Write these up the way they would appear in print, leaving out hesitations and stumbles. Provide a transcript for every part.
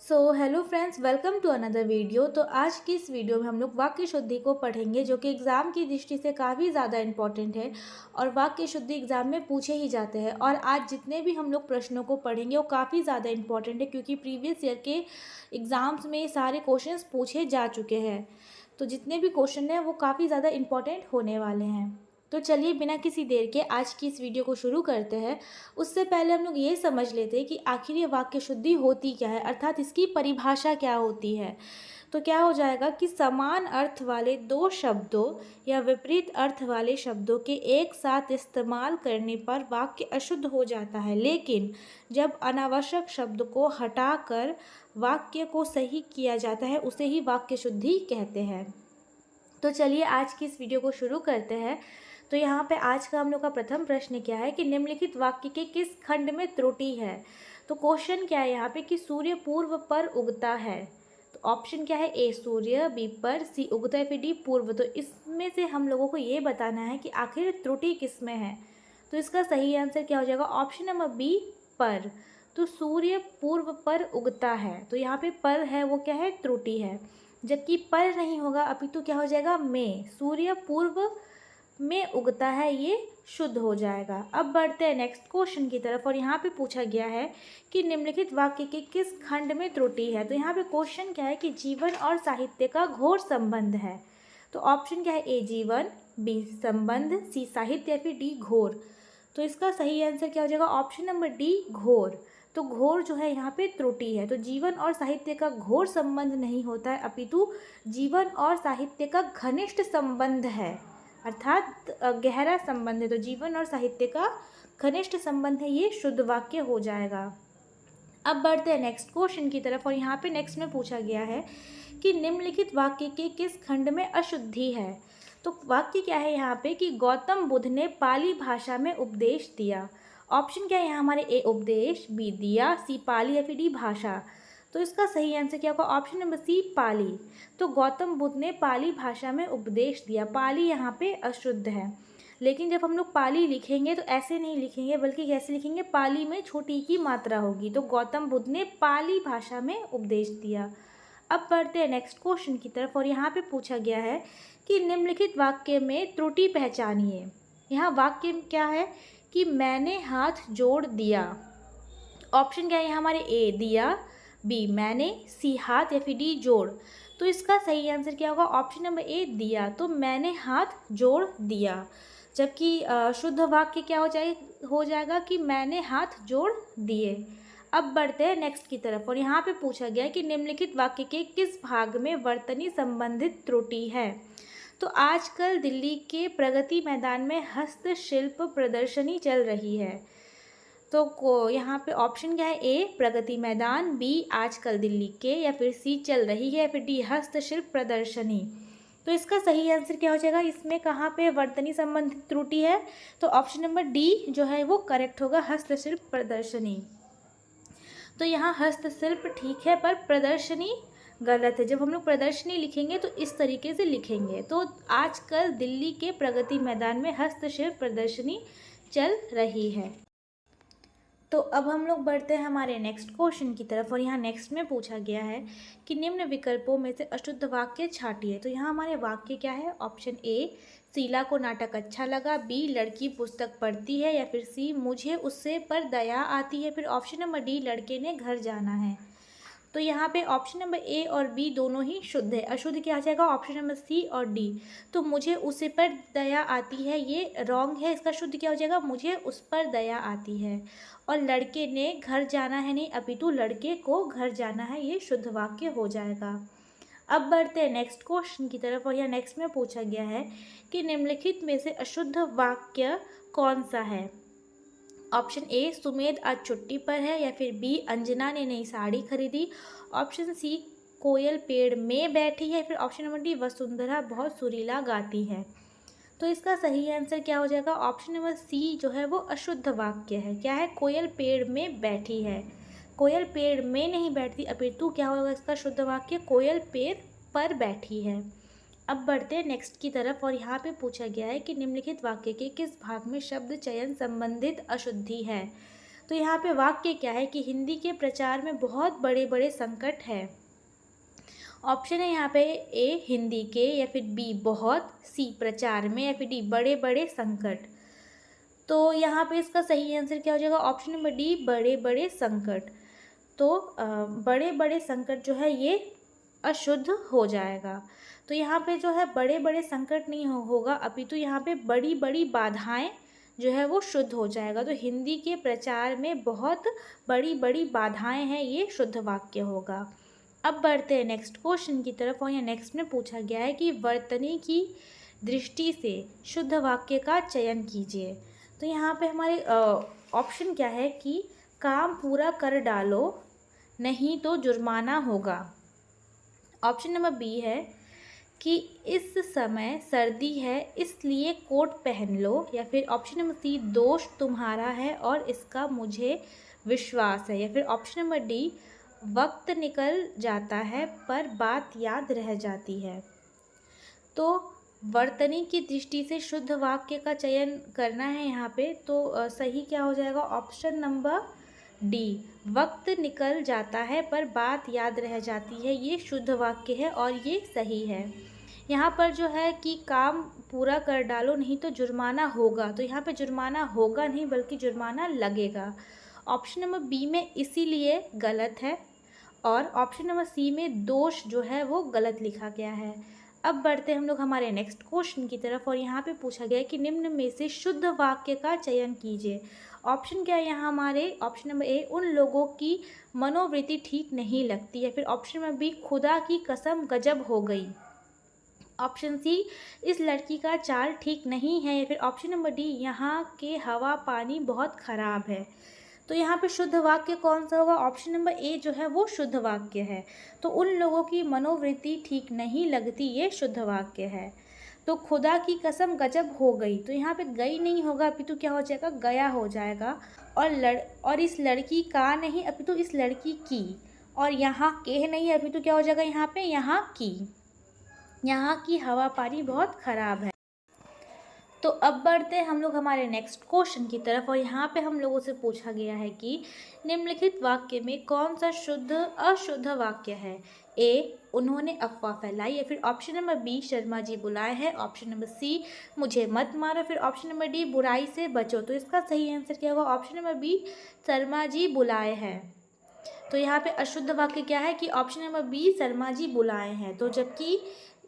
Hello friends, welcome to another video. तो आज की इस वीडियो में हम लोग वाक्य शुद्धि को पढ़ेंगे, जो कि एग्ज़ाम की दृष्टि से काफ़ी ज़्यादा इम्पॉर्टेंट है और वाक्य शुद्धि एग्ज़ाम में पूछे ही जाते हैं। और आज जितने भी हम लोग प्रश्नों को पढ़ेंगे वो काफ़ी ज़्यादा इम्पॉर्टेंट है, क्योंकि प्रीवियस ईयर के एग्ज़ाम्स में ये सारे क्वेश्चंस पूछे जा चुके हैं। तो जितने भी क्वेश्चन हैं वो काफ़ी ज़्यादा इम्पॉर्टेंट होने वाले हैं। तो चलिए बिना किसी देर के आज की इस वीडियो को शुरू करते हैं। उससे पहले हम लोग ये समझ लेते हैं कि आखिर ये वाक्य शुद्धि होती क्या है, अर्थात इसकी परिभाषा क्या होती है। तो क्या हो जाएगा कि समान अर्थ वाले दो शब्दों या विपरीत अर्थ वाले शब्दों के एक साथ इस्तेमाल करने पर वाक्य अशुद्ध हो जाता है, लेकिन जब अनावश्यक शब्द को हटाकर वाक्य को सही किया जाता है उसे ही वाक्य शुद्धि कहते हैं। तो चलिए आज की इस वीडियो को शुरू करते हैं। तो यहाँ पे आज का हम लोग का प्रथम प्रश्न क्या है कि निम्नलिखित वाक्य के किस खंड में त्रुटि है। तो क्वेश्चन क्या है यहाँ पे कि सूर्य पूर्व पर उगता है। तो ऑप्शन क्या है, ए सूर्य, बी पर, सी उगता है, फिर डी पूर्व। तो इसमें से हम लोगों को ये बताना है कि आखिर त्रुटि किस में है। तो इसका सही आंसर क्या हो जाएगा, ऑप्शन नंबर बी पर। तो सूर्य पूर्व पर उगता है, तो यहाँ पे पर है वो क्या है, त्रुटि है। जबकि पर नहीं होगा, अपितु क्या हो जाएगा, में। सूर्य पूर्व में उगता है, ये शुद्ध हो जाएगा। अब बढ़ते हैं नेक्स्ट क्वेश्चन की तरफ, और यहाँ पे पूछा गया है कि निम्नलिखित वाक्य के किस खंड में त्रुटि है। तो यहाँ पे क्वेश्चन क्या है कि जीवन और साहित्य का घोर संबंध है। तो ऑप्शन क्या है, ए जीवन, बी संबंध, सी साहित्य या फिर डी घोर। तो इसका सही आंसर क्या हो जाएगा, ऑप्शन नंबर डी घोर। तो घोर जो है यहाँ पे त्रुटि है। तो जीवन और साहित्य का घोर संबंध नहीं होता है, अपितु जीवन और साहित्य का घनिष्ठ संबंध है, अर्थात गहरा संबंध है। तो जीवन और साहित्य का घनिष्ठ संबंध है, ये शुद्ध वाक्य हो जाएगा। अब बढ़ते हैं नेक्स्ट क्वेश्चन की तरफ, और यहाँ पे नेक्स्ट में पूछा गया है कि निम्नलिखित वाक्य के किस खंड में अशुद्धि है। तो वाक्य क्या है यहाँ पे कि गौतम बुद्ध ने पाली भाषा में उपदेश दिया। ऑप्शन क्या है यहाँ हमारे, ए उपदेश, बी दिया, सी पाली या फिर डी भाषा। तो इसका सही आंसर क्या होगा, ऑप्शन नंबर सी पाली। तो गौतम बुद्ध ने पाली भाषा में उपदेश दिया। पाली यहाँ पे अशुद्ध है, लेकिन जब हम लोग पाली लिखेंगे तो ऐसे नहीं लिखेंगे, बल्कि कैसे लिखेंगे, पाली में छोटी की मात्रा होगी। तो गौतम बुद्ध ने पाली भाषा में उपदेश दिया। अब बढ़ते हैं नेक्स्ट क्वेश्चन की तरफ, और यहाँ पे पूछा गया है कि निम्नलिखित वाक्य में त्रुटि पहचानिए। यहाँ वाक्य क्या है कि मैंने हाथ जोड़ दिया। ऑप्शन क्या है यहाँ हमारे, ए दिया, बी मैंने, सी हाथ या फिर डी जोड़। तो इसका सही आंसर क्या होगा, ऑप्शन नंबर ए दिया। तो मैंने हाथ जोड़ दिया। जबकि शुद्ध वाक्य क्या हो जाएगा कि मैंने हाथ जोड़ दिए। अब बढ़ते हैं नेक्स्ट की तरफ, और यहाँ पे पूछा गया है कि निम्नलिखित वाक्य के किस भाग में वर्तनी संबंधित त्रुटि है। तो आजकल दिल्ली के प्रगति मैदान में हस्तशिल्प प्रदर्शनी चल रही है। तो यहाँ पे ऑप्शन क्या है, ए प्रगति मैदान, बी आजकल दिल्ली के, या फिर सी चल रही है, या फिर डी हस्तशिल्प प्रदर्शनी। तो इसका सही आंसर क्या हो जाएगा, इसमें कहाँ पे वर्तनी संबंधित त्रुटि है। तो ऑप्शन नंबर डी जो है वो करेक्ट होगा, हस्तशिल्प प्रदर्शनी। तो यहाँ हस्तशिल्प ठीक है, पर प्रदर्शनी गलत है। जब हम लोग प्रदर्शनी लिखेंगे तो इस तरीके से लिखेंगे। तो आजकल दिल्ली के प्रगति मैदान में हस्तशिल्प प्रदर्शनी चल रही है। तो अब हम लोग बढ़ते हैं हमारे नेक्स्ट क्वेश्चन की तरफ, और यहाँ नेक्स्ट में पूछा गया है कि निम्न विकल्पों में से अशुद्ध वाक्य छांटिए। तो यहाँ हमारे वाक्य क्या है, ऑप्शन ए शीला को नाटक अच्छा लगा, बी लड़की पुस्तक पढ़ती है, या फिर सी मुझे उससे पर दया आती है, फिर ऑप्शन नंबर डी लड़के ने घर जाना है। तो यहाँ पे ऑप्शन नंबर ए और बी दोनों ही शुद्ध है। अशुद्ध क्या आ जाएगा, ऑप्शन नंबर सी और डी। तो मुझे उसे पर दया आती है, ये रॉन्ग है। इसका शुद्ध क्या हो जाएगा, मुझे उस पर दया आती है। और लड़के ने घर जाना है नहीं, अपितु लड़के को घर जाना है, ये शुद्ध वाक्य हो जाएगा। अब बढ़ते हैं नेक्स्ट क्वेश्चन की तरफ, और यहाँ नेक्स्ट में पूछा गया है कि निम्नलिखित में से अशुद्ध वाक्य कौन सा है। ऑप्शन ए सुमेध आज छुट्टी पर है, या फिर बी अंजना ने नई साड़ी खरीदी, ऑप्शन सी कोयल पेड़ में बैठी है, फिर ऑप्शन नंबर डी वसुंधरा बहुत सुरीला गाती है। तो इसका सही आंसर क्या हो जाएगा, ऑप्शन नंबर सी जो है वो अशुद्ध वाक्य है। क्या है, कोयल पेड़ में बैठी है। कोयल पेड़ में नहीं बैठती, अपितु क्या होगा इसका शुद्ध वाक्य, कोयल पेड़ पर बैठी है। अब बढ़ते हैं नेक्स्ट की तरफ, और यहाँ पे पूछा गया है कि निम्नलिखित वाक्य के किस भाग में शब्द चयन संबंधित अशुद्धि है। तो यहाँ पे वाक्य क्या है कि हिंदी के प्रचार में बहुत बड़े बड़े संकट हैं। ऑप्शन है यहाँ पे ए हिंदी के, या फिर बी बहुत, सी प्रचार में, या फिर डी बड़े बड़े संकट। तो यहाँ पे इसका सही आंसर क्या हो जाएगा? ऑप्शन नंबर डी बड़े बड़े संकट। तो बड़े बड़े संकट जो है ये अशुद्ध हो जाएगा। तो यहाँ पे जो है बड़े बड़े संकट नहीं होगा, अपितु यहाँ पे बड़ी बड़ी बाधाएं जो है वो शुद्ध हो जाएगा। तो हिंदी के प्रचार में बहुत बड़ी बड़ी बाधाएं हैं, ये शुद्ध वाक्य होगा। अब बढ़ते हैं नेक्स्ट क्वेश्चन की तरफ, और यहाँ नेक्स्ट में पूछा गया है कि वर्तनी की दृष्टि से शुद्ध वाक्य का चयन कीजिए। तो यहाँ पे हमारे ऑप्शन क्या है कि काम पूरा कर डालो नहीं तो जुर्माना होगा। ऑप्शन नंबर बी है कि इस समय सर्दी है इसलिए कोट पहन लो, या फिर ऑप्शन नंबर सी दोष तुम्हारा है और इसका मुझे विश्वास है, या फिर ऑप्शन नंबर डी वक्त निकल जाता है पर बात याद रह जाती है। तो वर्तनी की दृष्टि से शुद्ध वाक्य का चयन करना है यहाँ पे, तो सही क्या हो जाएगा? ऑप्शन नंबर डी वक्त निकल जाता है पर बात याद रह जाती है, ये शुद्ध वाक्य है और ये सही है। यहाँ पर जो है कि काम पूरा कर डालो नहीं तो जुर्माना होगा, तो यहाँ पे जुर्माना होगा नहीं बल्कि जुर्माना लगेगा। ऑप्शन नंबर बी में इसीलिए गलत है, और ऑप्शन नंबर सी में दोष जो है वो गलत लिखा गया है। अब बढ़ते हम लोग हमारे नेक्स्ट क्वेश्चन की तरफ, और यहाँ पे पूछा गया है कि निम्न में से शुद्ध वाक्य का चयन कीजिए। ऑप्शन क्या है यहाँ हमारे? ऑप्शन नंबर ए उन लोगों की मनोवृत्ति ठीक नहीं लगती, या फिर ऑप्शन नंबर बी खुदा की कसम गजब हो गई, ऑप्शन सी इस लड़की का चाल ठीक नहीं है, या फिर ऑप्शन नंबर डी यहाँ के हवा पानी बहुत ख़राब है। तो यहाँ पे शुद्ध वाक्य कौन सा होगा? ऑप्शन नंबर ए जो है वो शुद्ध वाक्य है। तो उन लोगों की मनोवृत्ति ठीक नहीं लगती, ये शुद्ध वाक्य है। तो खुदा की कसम गजब हो गई, तो यहाँ पे गई नहीं होगा अपितु क्या हो जाएगा? गया हो जाएगा। और इस लड़की का नहीं अपितु इस लड़की की, और यहाँ के नहीं अपितु क्या हो जाएगा? यहाँ पे यहाँ की, यहाँ की हवा पानी बहुत ख़राब है। तो अब बढ़ते हैं हम लोग हमारे नेक्स्ट क्वेश्चन की तरफ, और यहाँ पे हम लोगों से पूछा गया है कि निम्नलिखित वाक्य में कौन सा शुद्ध अशुद्ध वाक्य है? ए उन्होंने अफवाह फैलाई, या फिर option number B Sharma ji बुलाए हैं, ऑप्शन नंबर सी मुझे मत मारो, फिर ऑप्शन नंबर डी बुराई से बचो। तो इसका सही आंसर क्या होगा? Option number B Sharma ji बुलाए हैं। तो यहाँ पे अशुद्ध वाक्य क्या है कि option number B Sharma ji बुलाए हैं, तो जबकि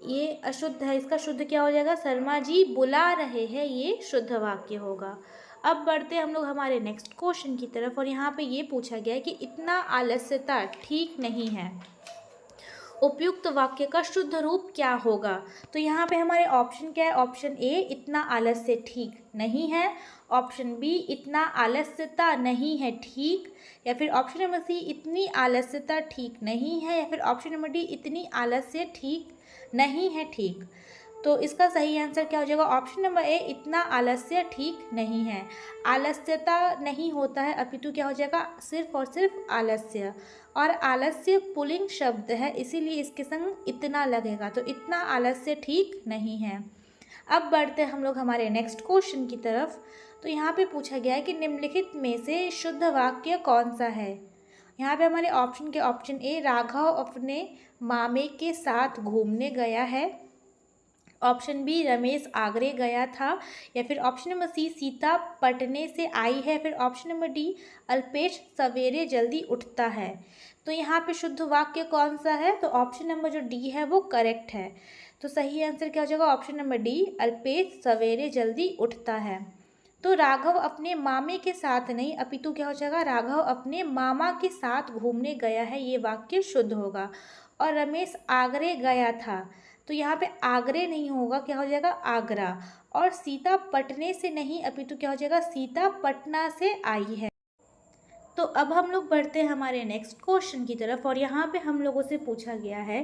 ये अशुद्ध है, इसका शुद्ध क्या हो जाएगा? शर्मा जी बुला रहे हैं, ये शुद्ध वाक्य होगा। अब बढ़ते हम लोग हमारे नेक्स्ट क्वेश्चन की तरफ, और यहाँ पे ये पूछा गया है कि इतना आलस्यता ठीक नहीं है, उपयुक्त वाक्य का शुद्ध रूप क्या होगा? तो यहाँ पे हमारे ऑप्शन क्या है? ऑप्शन ए इतना आलस्य ठीक नहीं है, ऑप्शन बी इतना आलस्यता नहीं है ठीक, या फिर ऑप्शन नंबर सी इतनी आलस्यता ठीक नहीं है, या फिर ऑप्शन नंबर डी इतनी आलस्य ठीक नहीं है ठीक। तो इसका सही आंसर क्या हो जाएगा? ऑप्शन नंबर ए इतना आलस्य ठीक नहीं है। आलस्यता नहीं होता है अपितु क्या हो जाएगा? सिर्फ और सिर्फ आलस्य, और आलस्य पुल्लिंग शब्द है इसीलिए इसके संग इतना लगेगा, तो इतना आलस्य ठीक नहीं है। अब बढ़ते हम लोग हमारे नेक्स्ट क्वेश्चन की तरफ, तो यहाँ पे पूछा गया है कि निम्नलिखित में से शुद्ध वाक्य कौन सा है? यहाँ पे हमारे ऑप्शन के ऑप्शन ए राघव अपने मामे के साथ घूमने गया है, ऑप्शन बी रमेश आगरे गया था, या फिर ऑप्शन नंबर सी सीता पटने से आई है, फिर ऑप्शन नंबर डी अल्पेश सवेरे जल्दी उठता है। तो यहाँ पे शुद्ध वाक्य कौन सा है? तो ऑप्शन नंबर जो डी है वो करेक्ट है। तो सही आंसर क्या हो जाएगा? ऑप्शन नंबर डी अल्पेश सवेरे जल्दी उठता है। तो राघव अपने मामे के साथ नहीं अपितु क्या हो जाएगा? राघव अपने मामा के साथ घूमने गया है, ये वाक्य शुद्ध होगा। और रमेश आगरे गया था, तो यहाँ पे आगरे नहीं होगा, क्या हो जाएगा? आगरा। और सीता पटने से नहीं अपितु क्या हो जाएगा? सीता पटना से आई है। तो अब हम लोग बढ़ते हैं हमारे नेक्स्ट क्वेश्चन की तरफ, और यहाँ पे हम लोगों से पूछा गया है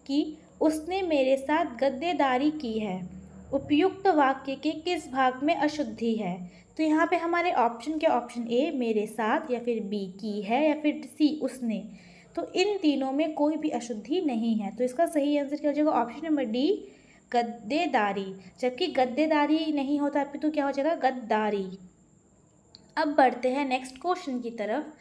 कि उसने मेरे साथ गद्देदारी की है, उपयुक्त वाक्य के किस भाग में अशुद्धि है? तो यहाँ पे हमारे ऑप्शन के ऑप्शन ए मेरे साथ, या फिर बी की है, या फिर सी उसने। तो इन तीनों में कोई भी अशुद्धि नहीं है, तो इसका सही आंसर क्या हो जाएगा? ऑप्शन नंबर डी गद्देदारी, जबकि गद्देदारी नहीं होता अपितु क्या हो जाएगा? गद्दारी। अब बढ़ते हैं नेक्स्ट क्वेश्चन की तरफ।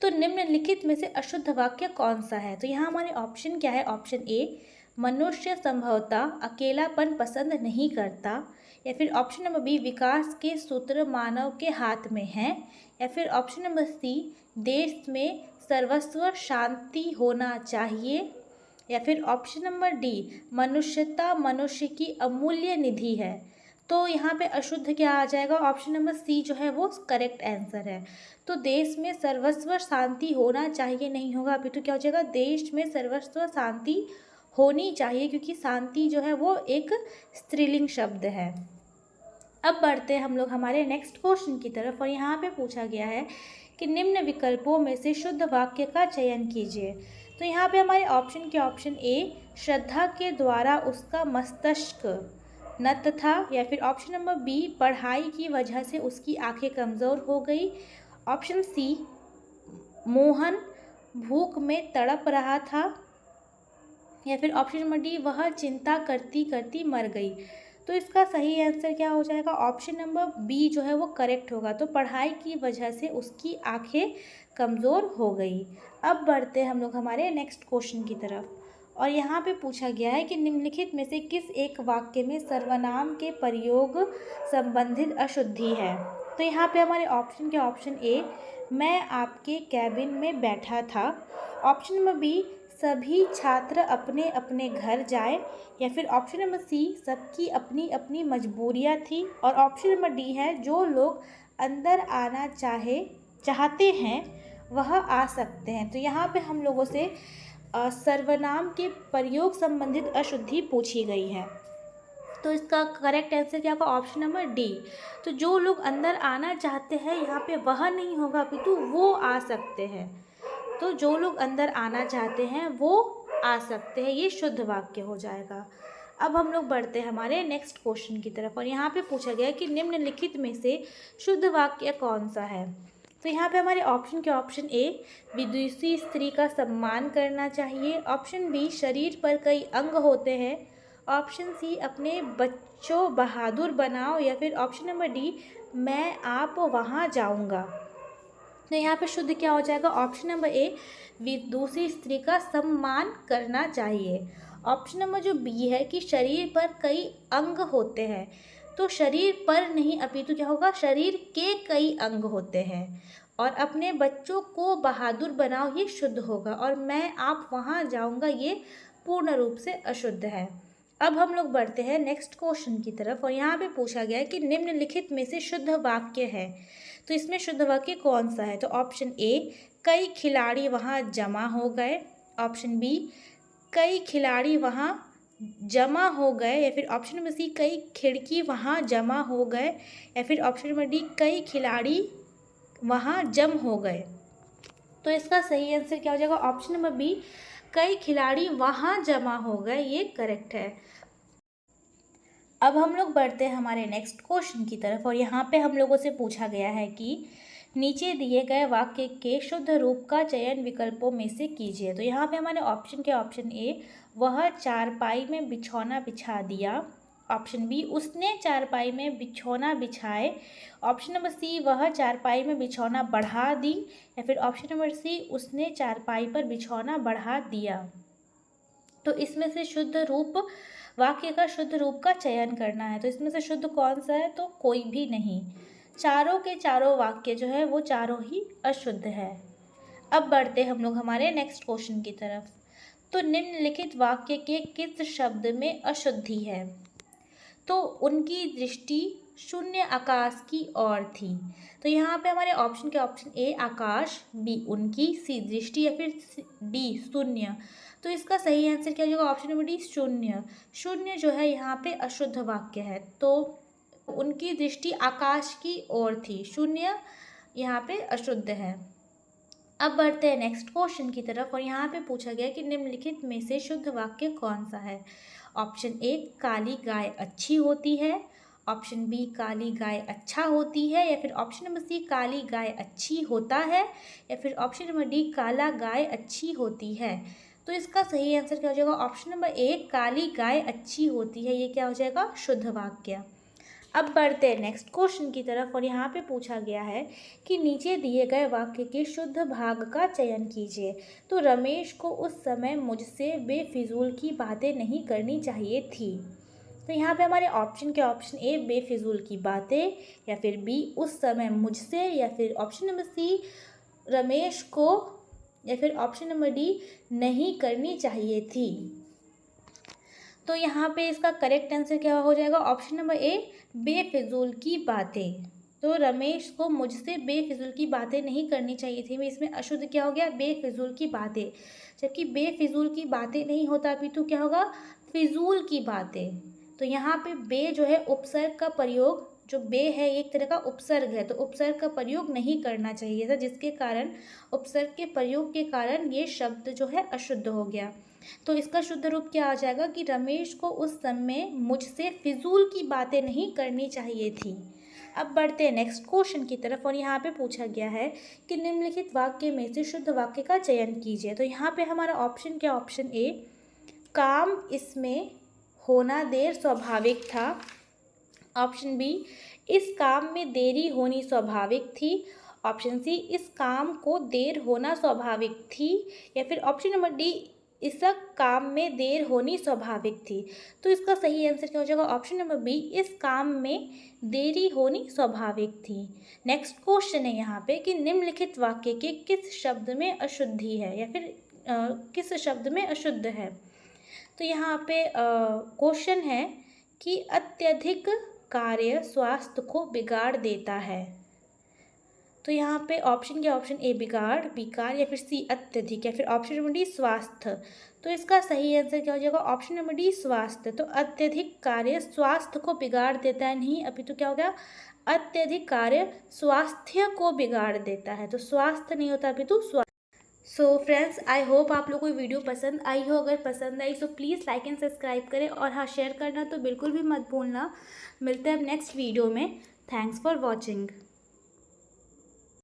तो निम्नलिखित में से अशुद्ध वाक्य कौन सा है? तो यहाँ हमारे ऑप्शन क्या है? ऑप्शन ए, मनुष्य संभवतः अकेलापन पसंद नहीं करता। या फिर ऑप्शन नंबर बी, विकास के सूत्र मानव के हाथ में हैं। या फिर ऑप्शन नंबर सी, देश में सर्वस्व शांति होना चाहिए। या फिर ऑप्शन नंबर डी, मनुष्यता मनुष्य की अमूल्य निधि है। तो यहाँ पे अशुद्ध क्या आ जाएगा? ऑप्शन नंबर सी जो है वो करेक्ट आंसर है। तो देश में सर्वस्व शांति होना चाहिए नहीं होगा, अभी तो क्या हो जाएगा? देश में सर्वस्व शांति होनी चाहिए, क्योंकि शांति जो है वो एक स्त्रीलिंग शब्द है। अब बढ़ते हैं हम लोग हमारे नेक्स्ट क्वेश्चन की तरफ, और यहाँ पे पूछा गया है कि निम्न विकल्पों में से शुद्ध वाक्य का चयन कीजिए। तो यहाँ पे हमारे ऑप्शन के ऑप्शन ए, श्रद्धा के द्वारा उसका मस्तिष्क नत था। या फिर ऑप्शन नंबर बी, पढ़ाई की वजह से उसकी आंखें कमज़ोर हो गई। ऑप्शन सी, मोहन भूख में तड़प रहा था। या फिर ऑप्शन नंबर डी, वह चिंता करती करती मर गई। तो इसका सही आंसर क्या हो जाएगा? ऑप्शन नंबर बी जो है वो करेक्ट होगा। तो पढ़ाई की वजह से उसकी आंखें कमज़ोर हो गई। अब बढ़ते हैं हम लोग हमारे नेक्स्ट क्वेश्चन की तरफ, और यहाँ पे पूछा गया है कि निम्नलिखित में से किस एक वाक्य में सर्वनाम के प्रयोग संबंधित अशुद्धि है? तो यहाँ पे हमारे ऑप्शन के ऑप्शन ए, मैं आपके कैबिन में बैठा था। ऑप्शन नंबर बी, सभी छात्र अपने अपने घर जाए। या फिर ऑप्शन नंबर सी, सबकी अपनी अपनी मजबूरियां थी। और ऑप्शन नंबर डी है, जो लोग अंदर आना चाहते हैं वह आ सकते हैं। तो यहाँ पे हम लोगों से सर्वनाम के प्रयोग संबंधित अशुद्धि पूछी गई है। तो इसका करेक्ट आंसर क्या होगा? Option number D. तो जो लोग अंदर आना चाहते हैं, यहाँ पे वह नहीं होगा, अपितु वो आ सकते हैं। तो जो लोग अंदर आना चाहते हैं वो आ सकते हैं, ये शुद्ध वाक्य हो जाएगा। अब हम लोग बढ़ते हैं हमारे नेक्स्ट क्वेश्चन की तरफ, और यहाँ पे पूछा गया है कि निम्नलिखित में से शुद्ध वाक्य कौन सा है? तो यहाँ पे हमारे ऑप्शन के ऑप्शन ए, विदुषी स्त्री का सम्मान करना चाहिए। ऑप्शन बी, शरीर पर कई अंग होते हैं। ऑप्शन सी, अपने बच्चों बहादुर बनाओ। या फिर ऑप्शन नंबर डी, मैं आप वहाँ जाऊँगा। तो यहाँ पे शुद्ध क्या हो जाएगा? ऑप्शन नंबर ए, दूसरी स्त्री का सम्मान करना चाहिए। ऑप्शन नंबर जो बी है कि शरीर पर कई अंग होते हैं, तो शरीर पर नहीं अपितु क्या होगा? शरीर के कई अंग होते हैं। और अपने बच्चों को बहादुर बनाओ, ये शुद्ध होगा। और मैं आप वहाँ जाऊँगा, ये पूर्ण रूप से अशुद्ध है। अब हम लोग बढ़ते हैं नेक्स्ट क्वेश्चन की तरफ, और यहाँ पे पूछा गया है कि निम्नलिखित में से शुद्ध वाक्य है। तो इसमें शुद्ध वाक्य कौन सा है? तो ऑप्शन ए, कई खिलाड़ी वहाँ जमा हो गए। ऑप्शन बी, कई खिलाड़ी वहाँ जमा हो गए। या फिर ऑप्शन नंबर सी, कई खिड़की वहाँ जमा हो गए। या फिर ऑप्शन नंबर डी, कई खिलाड़ी वहाँ जम हो गए। तो इसका सही आंसर क्या हो जाएगा? ऑप्शन नंबर बी, कई खिलाड़ी वहाँ जमा हो गए, ये करेक्ट है। अब हम लोग बढ़ते हैं हमारे नेक्स्ट क्वेश्चन की तरफ, और यहाँ पे हम लोगों से पूछा गया है कि नीचे दिए गए वाक्य के शुद्ध रूप का चयन विकल्पों में से कीजिए। तो यहाँ पे हमारे ऑप्शन के ऑप्शन ए, वह चारपाई में बिछौना बिछा दिया। ऑप्शन बी, उसने चारपाई में बिछौना बिछाए। ऑप्शन नंबर सी, वह चारपाई में बिछौना बढ़ा दी। या फिर ऑप्शन नंबर सी, उसने चारपाई पर बिछौना बढ़ा दिया। तो इसमें से शुद्ध रूप, वाक्य का शुद्ध रूप का चयन करना है। तो इसमें से शुद्ध कौन सा है? तो कोई भी नहीं। चारों के चारों वाक्य जो है वो चारों ही अशुद्ध है। अब बढ़ते हम लोग हमारे नेक्स्ट क्वेश्चन की तरफ। तो निम्नलिखित वाक्य के किस शब्द में अशुद्धि है? तो उनकी दृष्टि शून्य आकाश की ओर थी। तो यहाँ पे हमारे ऑप्शन के ऑप्शन ए, आकाश, बी उनकी, सी दृष्टि, या फिर डी शून्य। तो इसका सही आंसर क्या होगा? ऑप्शन नंबर डी, शून्य। शून्य जो है यहाँ पे अशुद्ध वाक्य है। तो उनकी दृष्टि आकाश की ओर थी, शून्य यहाँ पे अशुद्ध है। अब बढ़ते हैं नेक्स्ट क्वेश्चन की तरफ, और यहाँ पे पूछा गया कि निम्नलिखित में से शुद्ध वाक्य कौन सा है? ऑप्शन ए, काली गाय अच्छी होती है। ऑप्शन बी, काली गाय अच्छा होती है। या फिर ऑप्शन नंबर सी, काली गाय अच्छी होता है। या फिर ऑप्शन नंबर डी, काला गाय अच्छी होती है। तो इसका सही आंसर क्या हो जाएगा? ऑप्शन नंबर ए, काली गाय अच्छी होती है, ये क्या हो जाएगा? शुद्ध वाक्य। अब बढ़ते हैं नेक्स्ट क्वेश्चन की तरफ और यहाँ पे पूछा गया है कि नीचे दिए गए वाक्य के शुद्ध भाग का चयन कीजिए। तो रमेश को उस समय मुझसे बेफिजूल की बातें नहीं करनी चाहिए थी। तो यहाँ पे हमारे ऑप्शन के ऑप्शन ए बेफिजूल की बातें, या फिर बी उस समय मुझसे, या फिर ऑप्शन नंबर सी रमेश को, या फिर ऑप्शन नंबर डी नहीं करनी चाहिए थी। तो यहाँ पे इसका करेक्ट आंसर क्या हो जाएगा? ऑप्शन नंबर ए बेफिजूल की बातें। तो रमेश को मुझसे बेफिजूल की बातें नहीं करनी चाहिए थी, इसमें अशुद्ध क्या हो गया? बेफिजूल की बातें। जबकि बेफिजूल की बातें नहीं होता अभी, तो क्या होगा? फिजूल की बातें। तो यहाँ पे बे जो है उपसर्ग का प्रयोग, जो बे है एक तरह का उपसर्ग है, तो उपसर्ग का प्रयोग नहीं करना चाहिए था, जिसके कारण उपसर्ग के प्रयोग के कारण ये शब्द जो है अशुद्ध हो गया। तो इसका शुद्ध रूप क्या आ जाएगा कि रमेश को उस समय मुझसे फिजूल की बातें नहीं करनी चाहिए थी। अब बढ़ते हैं नेक्स्ट क्वेश्चन की तरफ और यहाँ पे पूछा गया है कि निम्नलिखित वाक्य में से शुद्ध वाक्य का चयन कीजिए। तो यहाँ पे हमारा ऑप्शन क्या? ऑप्शन ए काम इसमें होना देर स्वाभाविक था। ऑप्शन बी इस काम में देरी होनी स्वाभाविक थी। ऑप्शन सी इस काम को देर होना स्वाभाविक थी। या फिर ऑप्शन नंबर डी इस काम में देर होनी स्वाभाविक थी। तो इसका सही आंसर क्या हो जाएगा? ऑप्शन नंबर बी इस काम में देरी होनी स्वाभाविक थी। नेक्स्ट क्वेश्चन है यहाँ पे कि निम्नलिखित वाक्य के किस शब्द में अशुद्धि है, या फिर किस शब्द में अशुद्ध है। तो यहाँ पे क्वेश्चन है कि अत्यधिक कार्य स्वास्थ्य को बिगाड़ देता है। तो यहाँ पे ऑप्शन क्या? ऑप्शन ए बिगाड़, विकार, या फिर सी अत्यधिक, या फिर ऑप्शन नंबर डी स्वास्थ्य। तो इसका सही आंसर क्या हो जाएगा? ऑप्शन नंबर डी स्वास्थ्य। तो अत्यधिक कार्य स्वास्थ्य को बिगाड़ देता है, नहीं, अभी तो क्या हो गया? अत्यधिक कार्य स्वास्थ्य को बिगाड़ देता है, तो स्वास्थ्य नहीं होता अभी तो स्वास्थ्य। सो फ्रेंड्स, आई होप आप लोगों को वीडियो पसंद आई हो। अगर पसंद आई तो प्लीज़ लाइक एंड सब्सक्राइब करें, और हाँ, शेयर करना तो बिल्कुल भी मत भूलना। मिलते हैं अब नेक्स्ट वीडियो में। Thanks for watching.